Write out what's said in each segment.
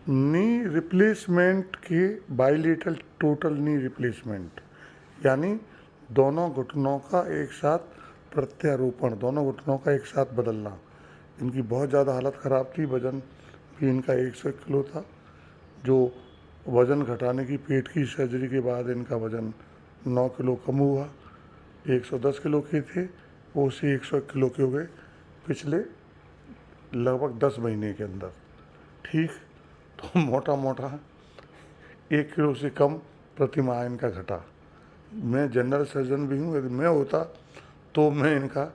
Knee replacement के bilateral total knee replacement, यानी दोनों घुटनों का एक साथ प्रत्यारोपण, दोनों घुटनों का एक साथ बदलना। इनकी बहुत ज़्यादा हालत ख़राब थी, वज़न भी इनका 101 किलो था। जो वज़न घटाने की पेट की सर्जरी के बाद इनका वज़न 9 किलो कम हुआ। 110 किलो के थे, वो से 101 किलो के हो गए पिछले लगभग 10 महीने के अंदर। ठीक, तो मोटा मोटा 1 किलो से कम प्रति माह इनका घटा। मैं जनरल सर्जन भी हूँ, यदि मैं होता तो मैं इनका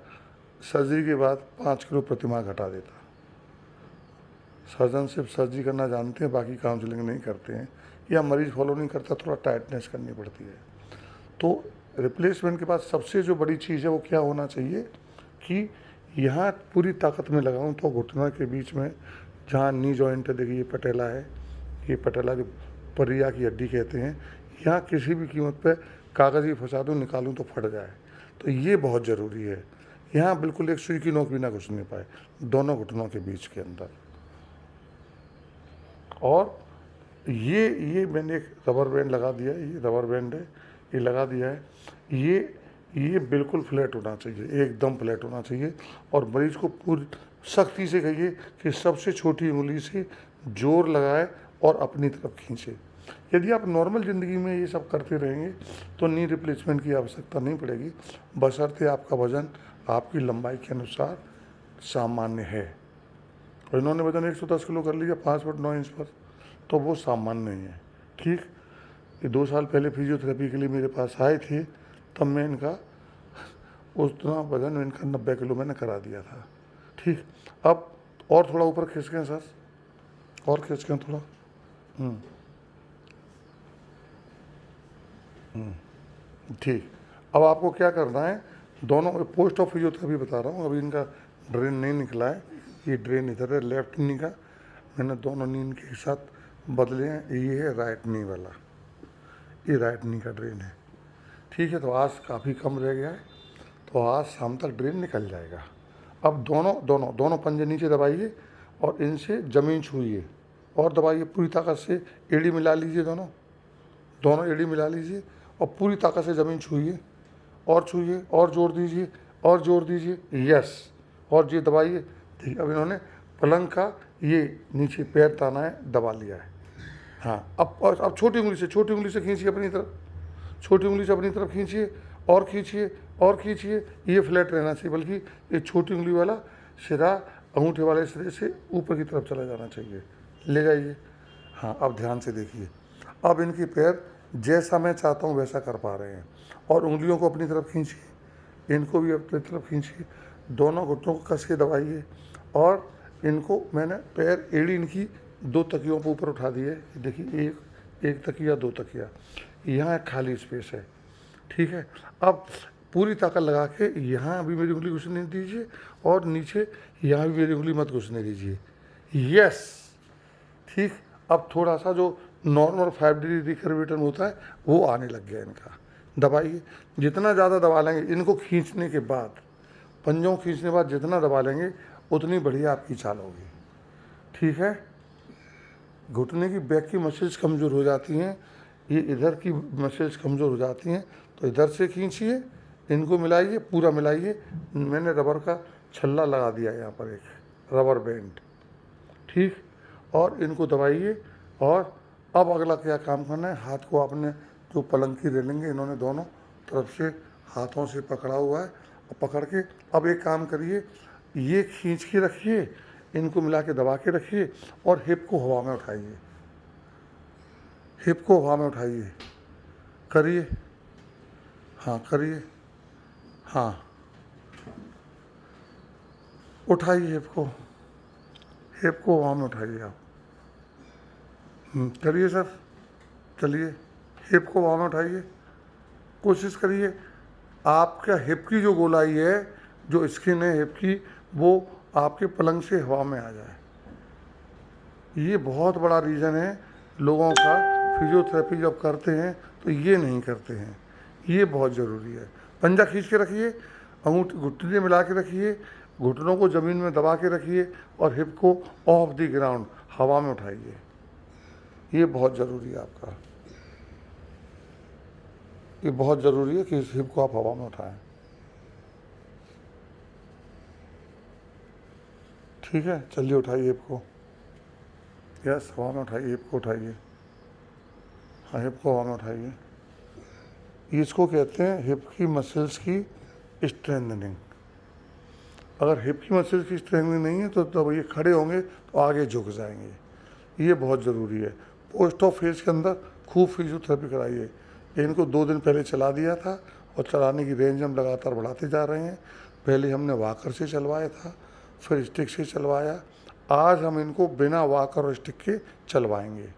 सर्जरी के बाद 5 किलो प्रति माह घटा देता। सर्जन सिर्फ सर्जरी करना जानते हैं, बाकी काउंसलिंग नहीं करते हैं, या मरीज़ फॉलो नहीं करता, थोड़ा टाइटनेस करनी पड़ती है। तो रिप्लेसमेंट के बाद सबसे जो बड़ी चीज़ है वो क्या होना चाहिए कि यहाँ पूरी ताकत में लगाऊं तो घुटना के बीच में जहाँ नी जॉइंट है, देखिए ये पटेला है, ये पटेला जो परिया की हड्डी कहते हैं, यहाँ किसी भी कीमत पे कागज़ ही फंसा दूँ, निकालूँ तो फट जाए। तो ये बहुत ज़रूरी है, यहाँ बिल्कुल एक सुई की नोक भी ना घुस नहीं पाए दोनों घुटनों के बीच के अंदर। और ये मैंने एक रबर बैंड लगा दिया है, ये रबर बैंड है, ये लगा दिया है। ये बिल्कुल फ्लैट होना चाहिए, एकदम फ्लैट होना चाहिए। और मरीज़ को पूरी सख्ती से कहिए कि सबसे छोटी उंगली से जोर लगाए और अपनी तरफ खींचे। यदि आप नॉर्मल ज़िंदगी में ये सब करते रहेंगे तो नी रिप्लेसमेंट की आवश्यकता नहीं पड़ेगी, बशर्ते आपका वज़न आपकी लंबाई के अनुसार सामान्य है। और इन्होंने वज़न 110 किलो कर लिया 5 फुट 9 इंच पर, तो वो सामान्य नहीं है। ठीक, ये 2 साल पहले फिजियोथेरेपी के लिए मेरे पास आए थे, तब मैं इनका उतना वज़न इनका 90 किलो मैंने करा दिया था। ठीक, अब और थोड़ा ऊपर खींच के सर, और खींच के थोड़ा। ठीक, अब आपको क्या करना है, दोनों पोस्ट ऑफ फिजियोथेरेपी बता रहा हूँ, अभी इनका ड्रेन नहीं निकला है, ये ड्रेन इधर है लेफ्ट नी का, मैंने दोनों नी के साथ बदले हैं। ये है राइट नी वाला, ये राइट नी का ड्रेन है। ठीक है, तो आज काफ़ी कम रह गया है, तो आज शाम तक ड्रेन निकल जाएगा। अब दोनों पंजे नीचे दबाइए और इनसे ज़मीन छूइए और दबाइए पूरी ताकत से, एड़ी मिला लीजिए, दोनों एड़ी मिला लीजिए और पूरी ताकत से ज़मीन छूइए और छूइए और जोर दीजिए और जोर दीजिए, यस, और ये दबाइए। ठीक, अब इन्होंने पलंग का ये नीचे पैर ताना है, दबा लिया है। हाँ, अब छोटी उंगली से खींचिए अपनी तरफ, छोटी उंगली से अपनी तरफ खींचिए और खींचिए और खींचिए, ये फ्लैट रहना चाहिए, बल्कि ये छोटी उंगली वाला सिरा अंगूठे वाले सिरे से ऊपर की तरफ चला जाना चाहिए। ले जाइए। हाँ, अब ध्यान से देखिए, अब इनके पैर जैसा मैं चाहता हूँ वैसा कर पा रहे हैं। और उंगलियों को अपनी तरफ खींचिए, इनको भी अपनी तरफ खींचिए, दोनों घुटनों को कस के दबाइए। और इनको मैंने पैर एड़ी इनकी 2 तकियों पर ऊपर उठा दिए, देखिए एक तकिया 2 तकिया, यहाँ एक खाली स्पेस है। ठीक है, अब पूरी ताकत लगा के यहाँ भी मेरी उंगली घुसने दीजिए और नीचे यहाँ भी मेरी उंगली मत घुसने दीजिए, यस। ठीक, अब थोड़ा सा जो नॉर्मल 5 डिग्री रिकर्वेटर होता है वो आने लग गया इनका। दबाइए, जितना ज़्यादा दबा लेंगे इनको खींचने के बाद, पंजों खींचने के बाद जितना दबा लेंगे उतनी बढ़िया आपकी चाल होगी। ठीक है, घुटने की बैक की मसल्स कमज़ोर हो जाती हैं, ये इधर की मसल्स कमज़ोर हो जाती हैं, तो इधर से खींचिए, इनको मिलाइए, पूरा मिलाइए। मैंने रबर का छल्ला लगा दिया यहाँ पर, एक रबर बैंड। ठीक, और इनको दबाइए। और अब अगला क्या काम करना है, हाथ को आपने जो पलंग की रेलिंग है इन्होंने दोनों तरफ से हाथों से पकड़ा हुआ है, और पकड़ के अब एक काम करिए, ये खींच के रखिए, इनको मिला के दबा के रखिए और हिप को हवा में उठाइए, हिप को हवा में उठाइए, करिए, हाँ करिए, हाँ उठाइए हिप को हवा में उठाइए आप, करिए सर, चलिए, हिप को हवा में उठाइए, कोशिश करिए आपका हिप की जो गोलाई है, जो स्किन है हिप की, वो आपके पलंग से हवा में आ जाए। ये बहुत बड़ा रीज़न है लोगों का, फिजियोथेरेपी जब करते हैं तो ये नहीं करते हैं, ये बहुत ज़रूरी है। पंजा खींच के रखिए, अंगूठे घुटने मिला के रखिए, घुटनों को ज़मीन में दबा के रखिए और हिप को ऑफ द ग्राउंड हवा में उठाइए, ये बहुत ज़रूरी है आपका, ये बहुत ज़रूरी है कि इस हिप को आप हवा में उठाएं। ठीक है, चलिए उठाइए हिप को। यस, हवा में उठाइए, हिप को उठाइए। हाँ, हिप को हवा में उठाइए। इसको कहते हैं हिप की मसल्स की स्ट्रेंथनिंग। अगर हिप की मसल्स की स्ट्रेंथनिंग नहीं है तो जब ये खड़े होंगे तो आगे झुक जाएंगे। ये बहुत ज़रूरी है। पोस्ट ऑफ फेज के अंदर खूब फिजियोथेरेपी कराइए। इनको 2 दिन पहले चला दिया था और चलाने की रेंज हम लगातार बढ़ाते जा रहे हैं। पहले हमने वॉकर से चलवाया था, फिर स्टिक से चलवाया। आज हम इनको बिना वॉकर और स्टिक के चलवाएंगे।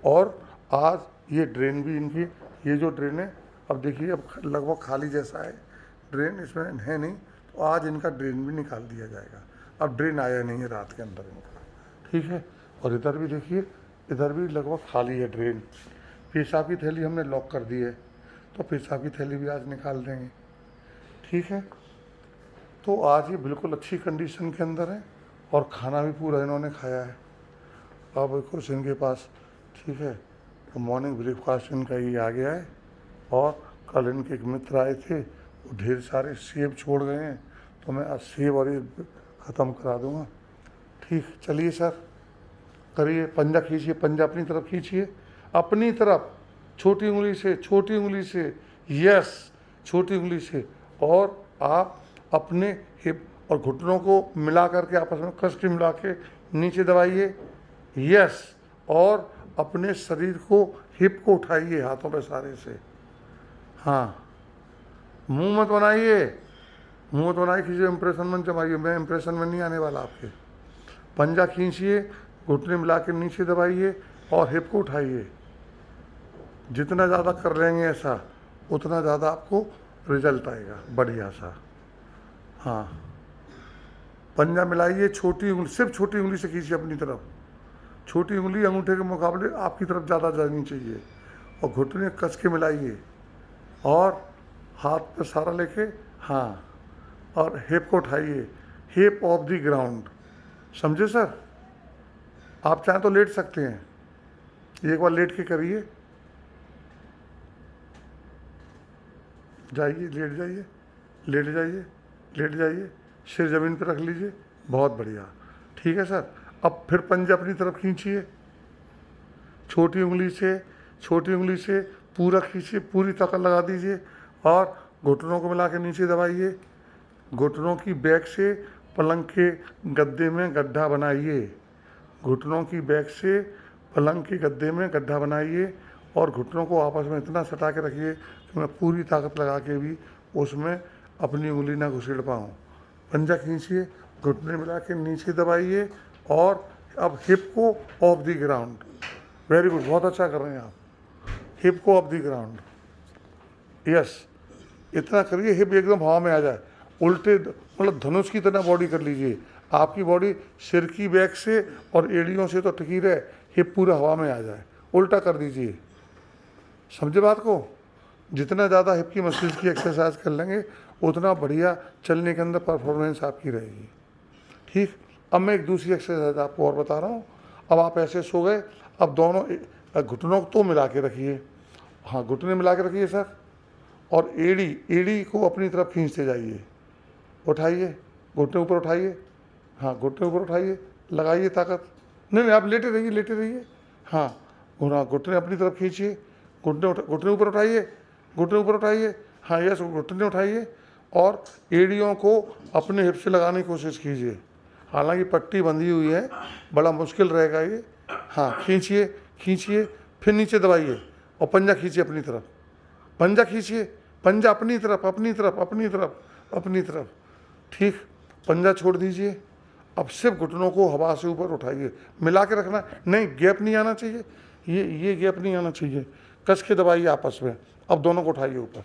और आज ये ड्रेन भी इनकी, ये जो ड्रेन है अब देखिए अब लगभग खाली जैसा है ड्रेन, इसमें है नहीं, तो आज इनका ड्रेन भी निकाल दिया जाएगा। अब ड्रेन आया नहीं है रात के अंदर इनका, ठीक है। और इधर भी देखिए, इधर भी लगभग खाली है ड्रेन। पेशाब की थैली हमने लॉक कर दी है, तो पेशाब की थैली भी आज निकाल देंगे, ठीक है। तो आज ये बिल्कुल अच्छी कंडीशन के अंदर है और खाना भी पूरा इन्होंने खाया है। अब कुछ इनके पास, ठीक है, तो मॉर्निंग ब्रेकफास्ट इनका ये आ गया है। और कल इनके एक मित्र आए थे, वो ढेर सारे सेब छोड़ गए हैं, तो मैं आज सेब और ये ख़त्म करा दूँगा। ठीक, चलिए सर, करिए, पंजा खींचिए, पंजा अपनी तरफ खींचिए, अपनी तरफ, छोटी उंगली से, छोटी उंगली से, यस, छोटी उंगली से। और आप अपने हिप और घुटनों को मिला करके आपस में कस के मिला के नीचे दबाइए, यस। और अपने शरीर को, हिप को उठाइए हाथों पे सारे से। हाँ, मुंह मत बनाइए, मुंह मत बनाइए, किसी इंप्रेशन मत जमाइए, मैं इंप्रेशन में नहीं आने वाला आपके। पंजा खींचिए, घुटने मिला के नीचे दबाइए और हिप को उठाइए। जितना ज़्यादा कर लेंगे ऐसा, उतना ज़्यादा आपको रिजल्ट आएगा बढ़िया सा। हाँ, पंजा मिलाइए, छोटी उंगली, सिर्फ छोटी उंगली से खींचिए अपनी तरफ। छोटी उंगली अंगूठे के मुकाबले आपकी तरफ ज़्यादा जानी चाहिए। और घुटने कस के मिलाइए और हाथ पे सारा लेके, हाँ, और हिप को उठाइए, हिप ऑफ द ग्राउंड, समझे सर। आप चाहें तो लेट सकते हैं, एक बार लेट के करिए, जाइए, लेट जाइए, लेट जाइए, लेट जाइए, सिर ज़मीन पर रख लीजिए, बहुत बढ़िया, ठीक है सर। अब फिर पंजा अपनी तरफ खींचिए, छोटी उंगली से, छोटी उंगली से पूरा खींचिए, पूरी ताकत लगा दीजिए और घुटनों को मिला के नीचे दबाइए। घुटनों की बैक से पलंग के गद्दे में गड्ढा बनाइए, घुटनों की बैक से पलंग के गद्दे में गड्ढा बनाइए और घुटनों को आपस में इतना सटा के रखिए कि मैं पूरी ताकत लगा के भी उसमें अपनी उंगली ना घुसेड़ पाऊँ। पंजा खींचिए, घुटने मिला के नीचे दबाइए और अब हिप को of the ground, very good, बहुत अच्छा कर रहे हैं आप। हिप को ऑफ द ग्राउंड, यस, इतना करिए हिप एकदम हवा में आ जाए, उल्टे मतलब धनुष की तरह बॉडी कर लीजिए। आपकी बॉडी सिर की बैक से और एड़ियों से तो टिकी रहे, हिप पूरा हवा में आ जाए, उल्टा कर दीजिए, समझे बात को। जितना ज़्यादा हिप की मसल्स की एक्सरसाइज कर लेंगे उतना बढ़िया चलने के अंदर परफॉर्मेंस आपकी रहेगी, ठीक। अब मैं एक दूसरी एक्सरसाइज आपको और बता रहा हूँ। अब आप ऐसे सो गए, अब दोनों घुटनों को तो मिला के रखिए, हाँ, घुटने मिला के रखिए सर, और एड़ी को अपनी तरफ खींचते जाइए, उठाइए, घुटने ऊपर उठाइए, हाँ, घुटने ऊपर उठाइए, लगाइए ताकत, नहीं आप लेटे रहिए, लेटे रहिए, हाँ, घुटने अपनी तरफ खींचिए, घुटने ऊपर उठाइए, घुटने ऊपर उठाइए, हाँ, यस, घुटने उठाइए और एड़ियों को अपने हिप से लगाने की कोशिश कीजिए। हालांकि पट्टी बंधी हुई है, बड़ा मुश्किल रहेगा ये, हाँ, खींचिए, खींचिए, फिर नीचे दबाइए और पंजा खींचिए अपनी तरफ, पंजा खींचिए, पंजा अपनी तरफ, अपनी तरफ, अपनी तरफ, अपनी तरफ, ठीक। पंजा छोड़ दीजिए, अब सिर्फ घुटनों को हवा से ऊपर उठाइए, मिला के रखना, नहीं गैप नहीं आना चाहिए, ये गैप नहीं आना चाहिए, कस के दबाइए आपस में। अब दोनों को उठाइए ऊपर,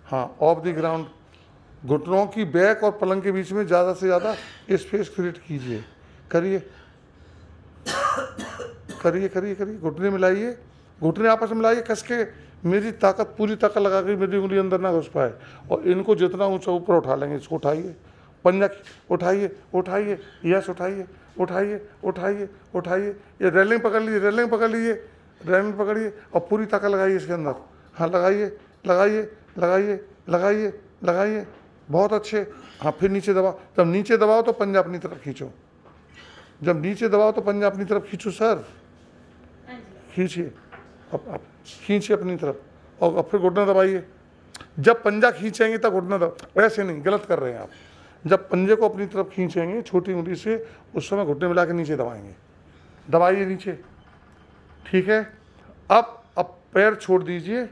हाँ, ऑफ द ग्राउंड, घुटनों की बैक और पलंग के बीच में ज़्यादा से ज़्यादा स्पेस क्रिएट कीजिए, करिए, करिए, करिए, करिए, घुटने मिलाइए, घुटने आपस में मिलाइए कस के, मेरी ताकत, पूरी ताकत लगा के मेरी उंगली अंदर ना घुस पाए, और इनको जितना ऊंचा ऊपर उठा लेंगे, इसको उठाइए, पंजा उठाइए, उठाइए, यस, उठाइए, उठाइए, उठाइए, उठाइए, ये रेलिंग पकड़ लीजिए, रेलिंग पकड़ लीजिए, रेलिंग पकड़िए और पूरी ताकत लगाइए इसके अंदर। हाँ, लगाइए लगाइए लगाइए लगाइए लगाइए, बहुत अच्छे। हाँ, फिर नीचे दबाओ। जब नीचे दबाओ तो पंजा अपनी तरफ खींचो, जब नीचे दबाओ तो पंजा अपनी तरफ खींचो सर, खींचिए। अब खींचिए अपनी तरफ, और अब फिर घुटना दबाइए। जब पंजा खींचेंगे तब घुटना दबा, ऐसे नहीं, गलत कर रहे हैं आप। जब पंजे को अपनी तरफ खींचेंगे छोटी उंगली से, उस समय घुटने मिला के नीचे दबाएंगे। दबाइए नीचे, ठीक है। अब पैर छोड़ दीजिए,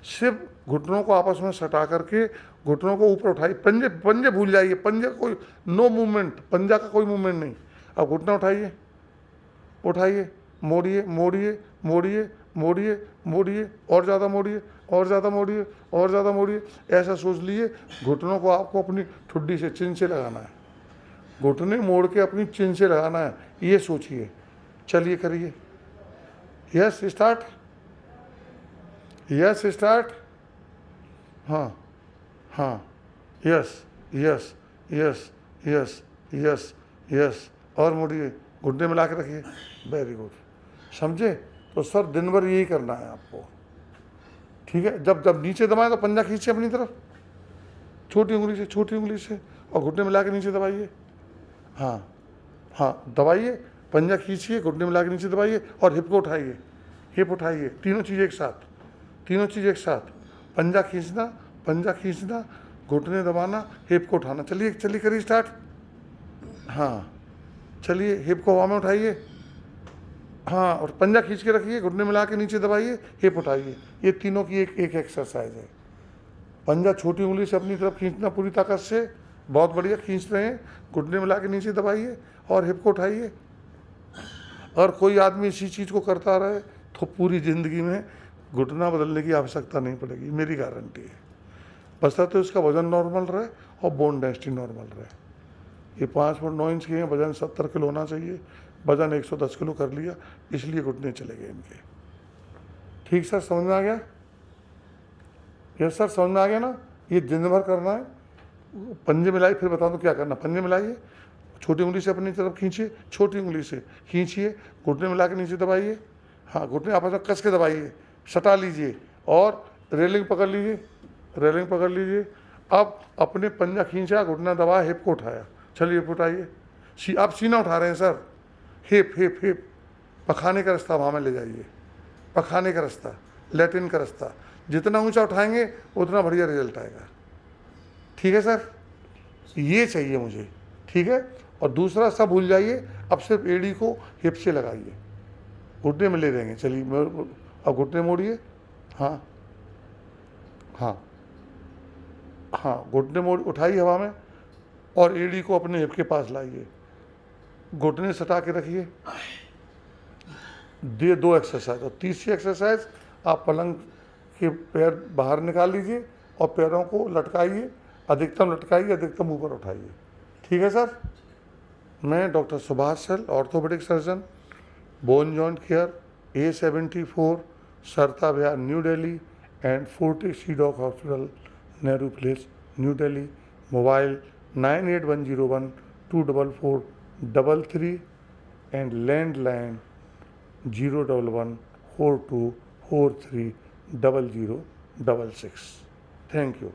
सिर्फ घुटनों को आपस में सटा करके घुटनों को ऊपर उठाइए। पंजे पंजे भूल जाइए, पंजे का कोई नो मूवमेंट, पंजा का कोई मूवमेंट नहीं। अब घुटना उठाइए, उठाइए, मोड़िए मोड़िए मोड़िए मोड़िए मोड़िए, और ज़्यादा मोड़िए, और ज़्यादा मोड़िए, और ज़्यादा मोड़िए। ऐसा सोच लीजिए घुटनों को आपको अपनी ठुड्डी से, चिन से लगाना है, घुटने मोड़ के अपनी चिन से लगाना है, ये सोचिए। चलिए करिए। Yes start, yes start. हाँ हाँ, yes yes yes yes yes yes, और मुड़िए, घुटने मिला के रखिए। वेरी गुड, समझे। तो सर दिन भर यही करना है आपको, ठीक है। जब जब नीचे दबाएं तो पंजा खींचिए अपनी तरफ, छोटी उंगली से, छोटी उंगली से, और घुटने मिला के नीचे दबाइए। हाँ हाँ, दबाइए, पंजा खींचिए, घुटने मिला के नीचे दबाइए, और हिप को उठाइए, हिप उठाइए। तीनों चीज़ एक साथ, तीनों चीज़ एक साथ। पंजा खींचना, पंजा खींचना, घुटने दबाना, हिप को उठाना। चलिए चलिए करिए स्टार्ट। हाँ, चलिए, हिप को हवा में उठाइए। हाँ, और पंजा खींच के रखिए, घुटने मिला के नीचे दबाइए, हिप उठाइए। ये तीनों की एक एक एक्सरसाइज है। पंजा छोटी उंगली से अपनी तरफ खींचना पूरी ताकत से, बहुत बढ़िया खींच रहे हैं। घुटने मिला के नीचे दबाइए और हिप को उठाइए। और कोई आदमी इसी चीज़ को करता रहे तो पूरी ज़िंदगी में घुटना बदलने की आवश्यकता नहीं पड़ेगी, मेरी गारंटी है। बस तो उसका वजन नॉर्मल रहे और बोन डेंसिटी नॉर्मल रहे। ये 5 फुट 9 इंच के हैं, वजन 70 किलो होना चाहिए, वजन 110 किलो कर लिया, इसलिए घुटने चले गए इनके। ठीक सर, समझ में आ गया? यस सर, समझ में आ गया ना? ये दिन भर करना है। पंजे मिलाइए, फिर बता दो क्या करना। पंजे मिलाइए, छोटी उंगली से अपनी तरफ खींचिए, छोटी उंगली से खींचिए, घुटने मिला के नीचे दबाइए। हाँ, घुटने आपस में कस के दबाइए, सटा लीजिए, और रेलिंग पकड़ लीजिए, रेलिंग पकड़ लीजिए। अब अपने पंजा खींचा, घुटना दबाया, हिप को उठाया। चलिए हिप उठाइए, आप सीना उठा रहे हैं सर, हिप हिप हिप, पखाने का रास्ता वहाँ में ले जाइए, पखाने का रास्ता, लैट्रिन का रास्ता। जितना ऊंचा उठाएंगे उतना बढ़िया रिजल्ट आएगा। ठीक है सर, ये चाहिए मुझे, ठीक है। और दूसरा सब भूल जाइए, अब सिर्फ एड़ी को हिप से लगाइए, घुटने में ले देंगे। चलिए, अब घुटने मोड़िए। हाँ हाँ हाँ, घुटने मोड़ उठाइए हवा में, और एड़ी को अपने हिप के पास लाइए, घुटने सटा के रखिए। ये 2 एक्सरसाइज। और तीसरी एक्सरसाइज, आप पलंग के पैर बाहर निकाल लीजिए और पैरों को लटकाइए, अधिकतम लटकाइए, अधिकतम ऊपर उठाइए। ठीक है सर। मैं doctor Subhash Sal, orthopaedic surgeon, bone joint care, A74, Sarita Vihar, new Delhi, and Fortis C DOC hospital, Nehru Place, new Delhi. Mobile 9810124433 and landline 01142430066। Thank you.